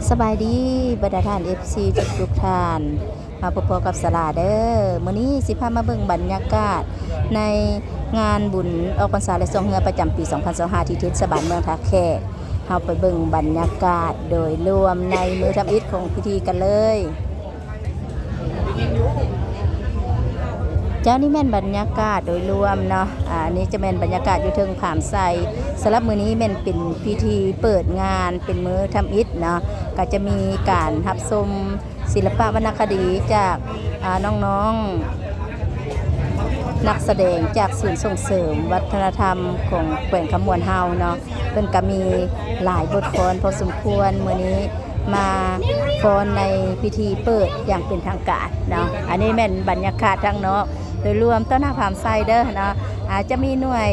สบายดีบรรดาท่าน FC ทุกท่านมาพบกับสลาเด้อมื้อนี้สิพามาเบิ่งบรรยากาศในงานบุญออกพรรษาและทรงเรือประจำปี2025ที่เทศบาลเมืองท่าแขกเฮาไปเบิ่งบรรยากาศโดยรวมในมื้อทำอิฐของพิธีกันเลยเจ้านี่แม่นบรรยากาศโดยรวมเนาะอันนี้จะแม่นบรรยากาศอยู่เทิงผามไซสำหรับมื้อนี้แม่นเป็นพิธีเปิดงานเป็นมื้อทำอิฐเนาะก็จะมีการรับชมศิลปะวรรณคดีจากน้องๆนักแสดงจากศูนย์ส่งเสริมวัฒนธรรมของแขวงคำมวนเฮาเนาะเพิ่นก็มีหลายบทกลอนพอสมควรมื้อนี้มาฟ้อนในพิธีเปิดอย่างเป็นทางการเนาะอันนี้แม่นบรรยากาศทางนอกโดยรวมต้นหน้าผามไซเดอร์เนาะอาจจะมีหน่วย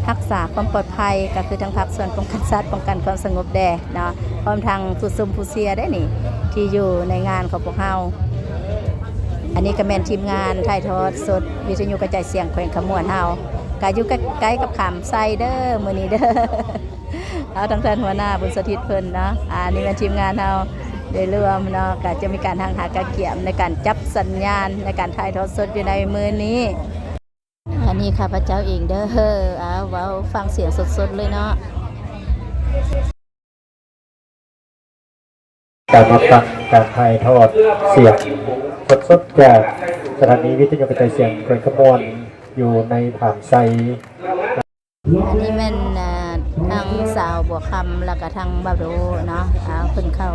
รักษาความปลอดภัยก็คือทางภาคส่วนป้องกันสัตว์ป้องกันความสงบแดเนาะพร้อมทางผู้ซุ่มผู้เสียได้นี่ที่อยู่ในงานของพวกเฮาอันนี้ก็แม่นทีมงานถ่ายทอดสดวิทยุกระจายเสียงแขวงขมวนเฮาก็อยู่ใกล้กับขามไซเดอร์มื้อนี้เด้อเอาทางท่านหัวหน้าบุญสถิตเพิ่นเนาะอันนี้เป็นทีมงานเฮาโดยรวมเนาะก็จะมีการทางหากระเกียมในการจับสัญญาณในการถ่ายทอดสดอยู่ในมือนี้อันนี้ข้าพเจ้าเองเด้อว้าวฟังเสียงสดๆเลยเนาะการมาฟังการถ่ายทอดเสียงสดๆจากสถานีวิทยุกระจายเสียงแขวงขมวนอยู่ในผามไซอันนี้แม่นทางสาวบัวคำแล้วก็ทางบ่าวโดเนาะเพิ่นเข้า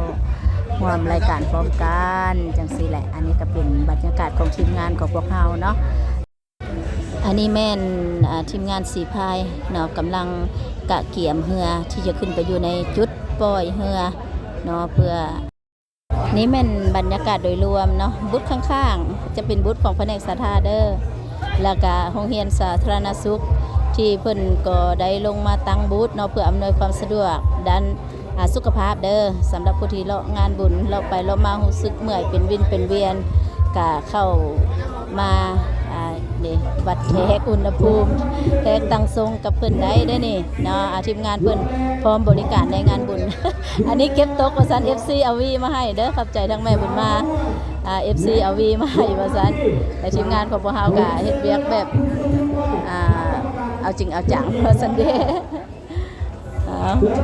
ร่วมรายการพร้อมกันจังซี่แหละอันนี้ก็เป็นบรรยากาศของทีมงานของพวกเฮาเนาะอันนี้แม่นทีมงานสีพายเนาะกำลังกะเกี่ยมเรือที่จะขึ้นไปอยู่ในจุดปล่อยเรือเนาะเพื่อนี่แม่นบรรยากาศโดยรวมเนาะบูธข้างๆจะเป็นบูธของแผนกสาธารณเด้อแล้วก็โรงเรียนสาธารณสุขที่เพิ่นก็ได้ลงมาตั้งบูธเนาะเพื่ออำนวยความสะดวกด้านสุขภาพเด้อสำหรับผู้ที่เลาะงานบุญเราไปเรามารู้สึกเมื่อยเป็นวินเป็นเวียนก็เข้ามานี่วัดเทคอุณหภูมิเทคตั้งทรงกับเพิ่นได้นี่เนาะทีมงานเพิ่นพร้อมบริการในงานบุญ อันนี้เก็บตกว่าซั่น FC เอาวีมาให้เด้อขอบใจทั้งแม่บุญมาFC เอาวีมาให้ว่าซั่นแต่ทีมงานของพวกเฮาก็เฮ็ดเวียกแบบเอาจริงเอาจังว่าซั่นเด้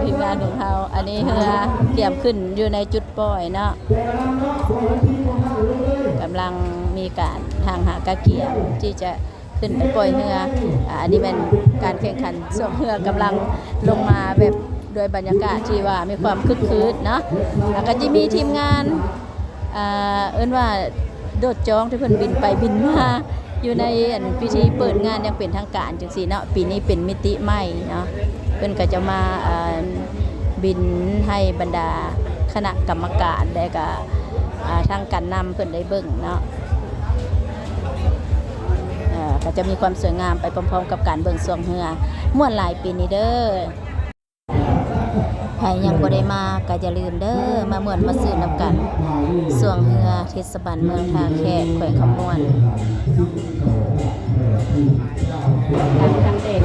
ทีมงานของเฮาอันนี้เฮือเกี่ยมขึ้นอยู่ในจุดปล่อยเนาะกำลังมีการทางหากระเกียมที่จะขึ้นไปปล่อยเรืออันนี้เป็นการแข่งขันส่งเรือกำลังลงมาแบบโดยบรรยากาศที่ว่ามีความคึกคืนเนาะแล้วก็จะมีทีมงานว่าโดดจ้องที่เพิ่นบินไปบินมาอยู่ในพิธีเปิดงานยังเป็นทางการจังซี่เนาะปีนี้เป็นมิติใหม่เนาะเพิ่นก็จะมาบินให้บรรดาคณะกรรมการได้ก็ทางการนำเพิ่นได้เบิ่งเนาะก็จะมีความสวยงามไปพร้อมๆกับการเบิ่งสวงเรือม่วนหลายปีนี้เด้อใครยังบ่ได้มาก็อย่าลืมเด้อมาม่วนมาซื้อนำกันสวงเรือเทศบาลเมืองท่าแขกแขวงคำมวนทางเด็ก